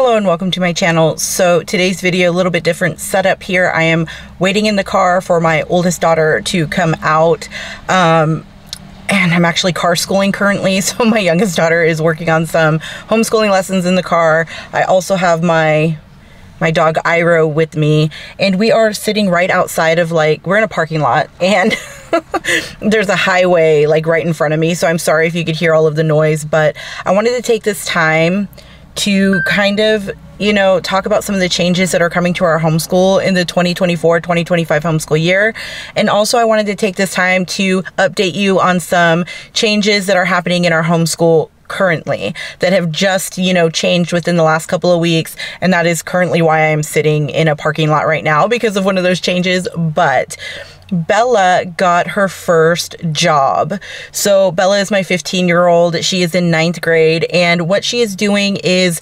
Hello and welcome to my channel. So today's video, a little bit different setup here. I am waiting in the car for my oldest daughter to come out. And I'm actually car schooling currently. So my youngest daughter is working on some homeschooling lessons in the car. I also have my dog Iro with me, and we are sitting right outside of, like, we're in a parking lot, and there's a highway like right in front of me. So I'm sorry if you could hear all of the noise, but I wanted to take this time to kind of, you know, talk about some of the changes that are coming to our homeschool in the 2024-2025 homeschool year. And also I wanted to take this time to update you on some changes that are happening in our homeschool currently that have just, you know, changed within the last couple of weeks. And that is currently why I'm sitting in a parking lot right now, because of one of those changes. But Bella got her first job. So Bella is my 15-year-old. She is in 9th grade, and what she is doing is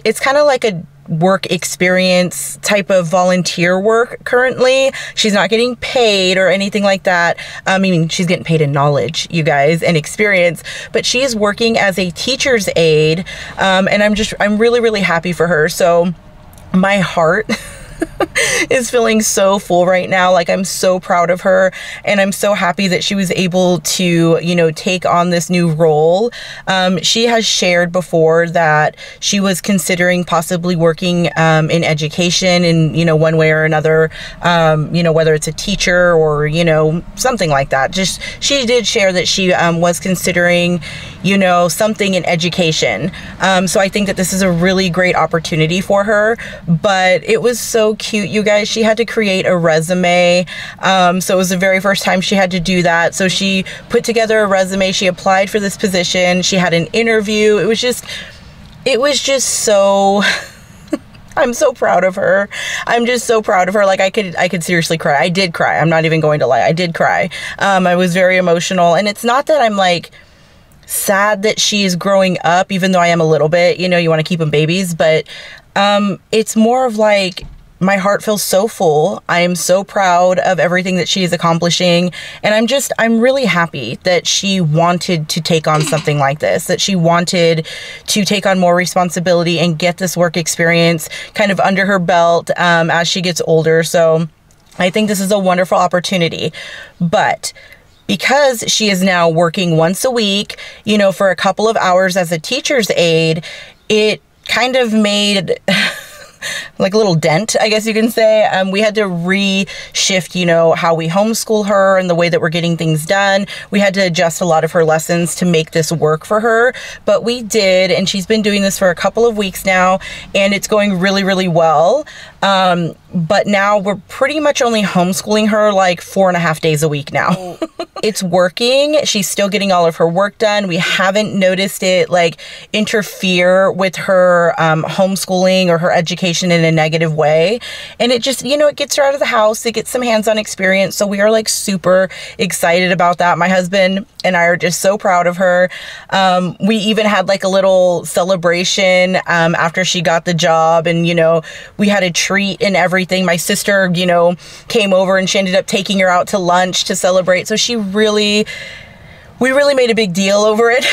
it's kind of like a work experience type of volunteer work currently. She's not getting paid or anything like that. I mean, she's getting paid in knowledge, you guys, and experience, but she is working as a teacher's aide. And I'm really, really happy for her. So my heart is feeling so full right now. Like, I'm so proud of her, and I'm so happy that she was able to, you know, take on this new role. She has shared before that she was considering possibly working in education in, you know, one way or another, you know, whether it's a teacher or, you know, something like that. Just, she did share that she was considering, you know, something in education. So I think that this is a really great opportunity for her. But it was so cute, you guys. She had to create a resume. So it was the very first time she had to do that. So she put together a resume. She applied for this position. She had an interview. It was just so I'm so proud of her. I'm just so proud of her. Like, I could seriously cry. I did cry. I'm not even going to lie. I did cry. I was very emotional. And it's not that I'm like sad that she is growing up, even though I am a little bit, you know, you want to keep them babies, but it's more of like, my heart feels so full. I am so proud of everything that she is accomplishing. And I'm really happy that she wanted to take on something like this, that she wanted to take on more responsibility and get this work experience kind of under her belt as she gets older. So I think this is a wonderful opportunity. But because she is now working once a week, you know, for a couple of hours as a teacher's aide, it kind of made like a little dent, I guess you can say. We had to reshift, you know, how we homeschool her and the way that we're getting things done. We had to adjust a lot of her lessons to make this work for her, but we did, and she's been doing this for a couple of weeks now, and it's going really, really well. But now we're pretty much only homeschooling her like 4.5 days a week now. It's working. She's still getting all of her work done. We haven't noticed it like interfere with her homeschooling or her education in a negative way. And it just, you know, it gets her out of the house. It gets some hands-on experience. So we are like super excited about that. My husband and I are just so proud of her. We even had like a little celebration after she got the job, and, you know, we had a treat and everything. My sister, you know, came over and she ended up taking her out to lunch to celebrate. So we really made a big deal over it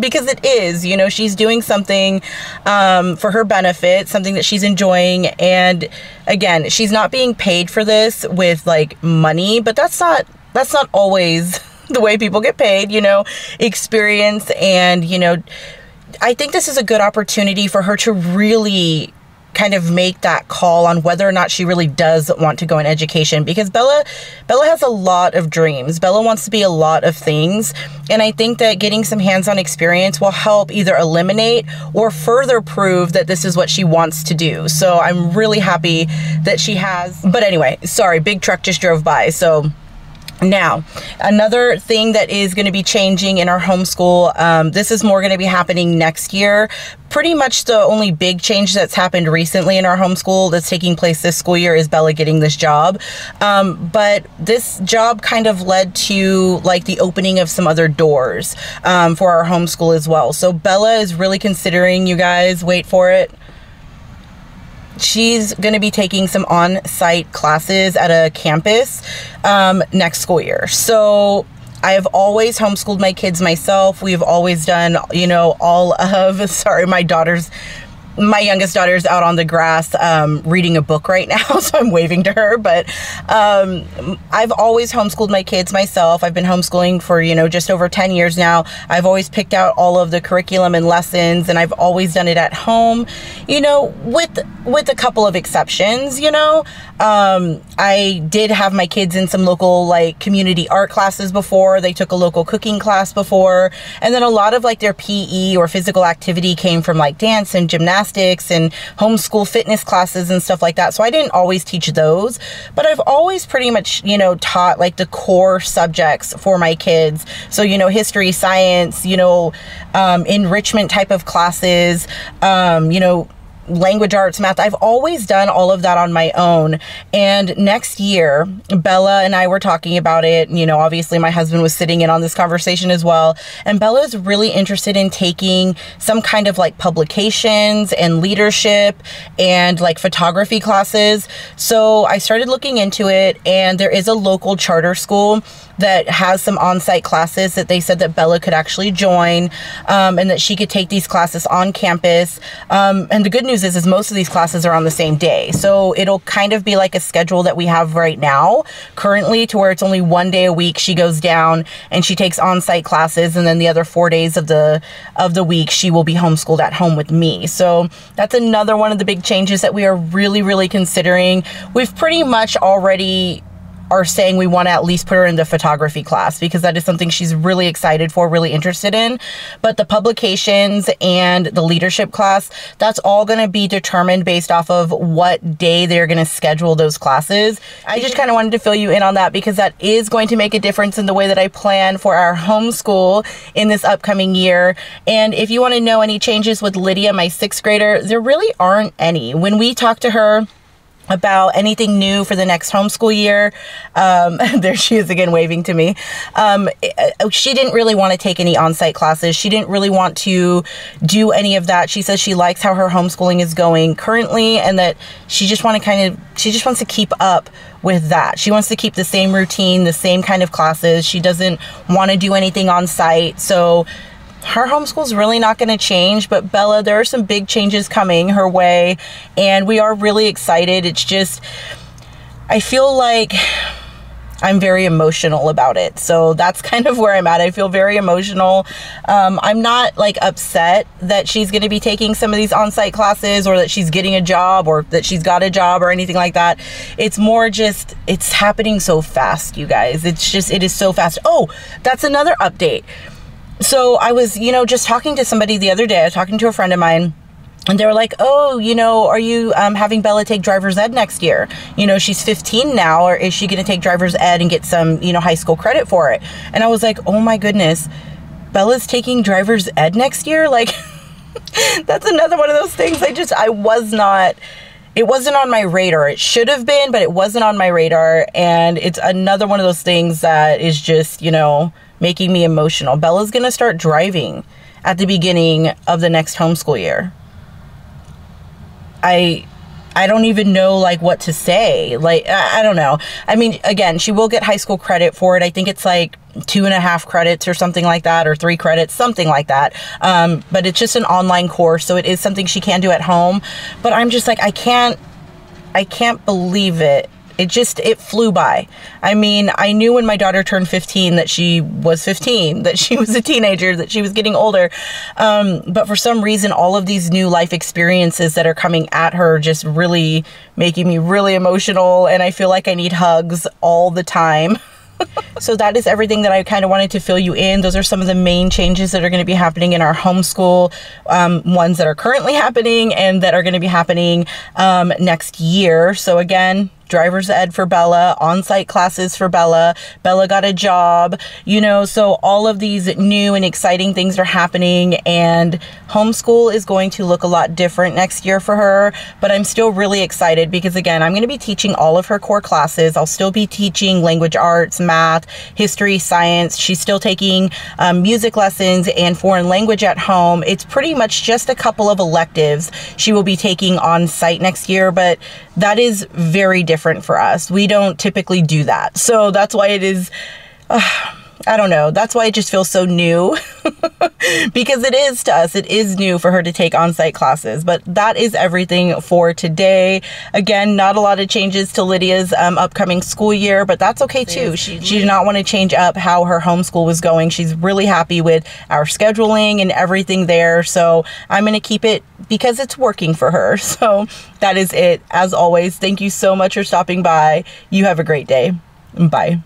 because it is, you know, she's doing something for her benefit, something that she's enjoying. And again, she's not being paid for this with like money, but that's not always the way people get paid, you know, experience. And, you know, I think this is a good opportunity for her to really kind of make that call on whether or not she really does want to go in education, because Bella has a lot of dreams. Bella wants to be a lot of things. And I think that getting some hands-on experience will help either eliminate or further prove that this is what she wants to do. So I'm really happy that she has. But anyway, sorry, big truck just drove by. So now, another thing that is going to be changing in our homeschool, this is more going to be happening next year. Pretty much the only big change that's happened recently in our homeschool that's taking place this school year is Bella getting this job. But this job kind of led to like the opening of some other doors for our homeschool as well. So Bella is really considering, you guys, wait for it, she's going to be taking some on-site classes at a campus next school year. So I have always homeschooled my kids myself. We've always done, you know, all of, sorry, my daughter's my youngest daughter's out on the grass reading a book right now, so I'm waving to her. But I've always homeschooled my kids myself. I've been homeschooling for, you know, just over 10 years now. I've always picked out all of the curriculum and lessons, and I've always done it at home, you know, with a couple of exceptions, you know. I did have my kids in some local like community art classes before. They took a local cooking class before, and then a lot of like their PE or physical activity came from like dance and gymnastics and homeschool fitness classes and stuff like that. So I didn't always teach those, but I've always pretty much, you know, taught like the core subjects for my kids. So, you know, history, science, you know, enrichment type of classes, you know, language arts, math. I've always done all of that on my own. And next year, Bella and I were talking about it. You know, obviously my husband was sitting in on this conversation as well. And Bella is really interested in taking some kind of like publications and leadership and like photography classes. So I started looking into it, and there is a local charter school that has some on-site classes that they said that Bella could actually join, and that she could take these classes on campus. And the good news is most of these classes are on the same day. So it'll kind of be like a schedule that we have right now currently, to where it's only one day a week she goes down and she takes on-site classes, and then the other 4 days of the week she will be homeschooled at home with me. So that's another one of the big changes that we are really considering. We've pretty much already are saying we want to at least put her in the photography class, because that is something she's really excited for, really interested in. But the publications and the leadership class, that's all going to be determined based off of what day they're going to schedule those classes. I just kind of wanted to fill you in on that, because that is going to make a difference in the way that I plan for our homeschool in this upcoming year. And if you want to know any changes with Lydia, my 6th grader, there really aren't any. When we talk to her about anything new for the next homeschool year, there she is again waving to me, she didn't really want to take any on-site classes. She didn't really want to do any of that. She says she likes how her homeschooling is going currently, and that she just wants to keep up with that. She wants to keep the same routine, the same kind of classes. She doesn't want to do anything on site. So her homeschool's really not going to change. But Bella, there are some big changes coming her way, and we are really excited. It's just, I feel like I'm very emotional about it. So that's kind of where I'm at. I feel very emotional. I'm not like upset that she's going to be taking some of these on-site classes, or that she's getting a job, or that she's got a job, or anything like that. It's more just, it's happening so fast, you guys. It's just, it is so fast. Oh, that's another update. So I was, you know, just talking to somebody the other day. I was talking to a friend of mine, and they were like, oh, you know, are you having Bella take driver's ed next year? You know, she's 15 now, or is she going to take driver's ed and get some, you know, high school credit for it? And I was like, oh my goodness, Bella's taking driver's ed next year? Like, that's another one of those things it wasn't on my radar. It should have been, but it wasn't on my radar. And it's another one of those things that is just, you know, making me emotional. Bella's going to start driving at the beginning of the next homeschool year. I don't even know like what to say. Like, I don't know. I mean, again, she will get high school credit for it. I think it's like 2.5 credits or something like that, or 3 credits, something like that. But it's just an online course, so it is something she can do at home. But I'm just like, I can't believe it. It flew by. I mean, I knew when my daughter turned 15 that she was 15, that she was a teenager, that she was getting older. But for some reason, all of these new life experiences that are coming at her just really making me really emotional. And I feel like I need hugs all the time. So that is everything that I kind of wanted to fill you in. Those are some of the main changes that are going to be happening in our homeschool, ones that are currently happening and that are going to be happening next year. So again, driver's ed for Bella, on-site classes for Bella. Bella got a job, you know, so all of these new and exciting things are happening, and homeschool is going to look a lot different next year for her. But I'm still really excited because, again, I'm going to be teaching all of her core classes. I'll still be teaching language arts, math, history, science. She's still taking music lessons and foreign language at home. It's pretty much just a couple of electives she will be taking on site next year, but that is very different for us. We don't typically do that. So that's why it is, I don't know. That's why it just feels so new because it is to us. It is new for her to take on-site classes, but that is everything for today. Again, not a lot of changes to Lydia's upcoming school year, but that's okay too. She did not want to change up how her homeschool was going. She's really happy with our scheduling and everything there. So I'm going to keep it because it's working for her. So that is it. As always, thank you so much for stopping by. You have a great day. Bye.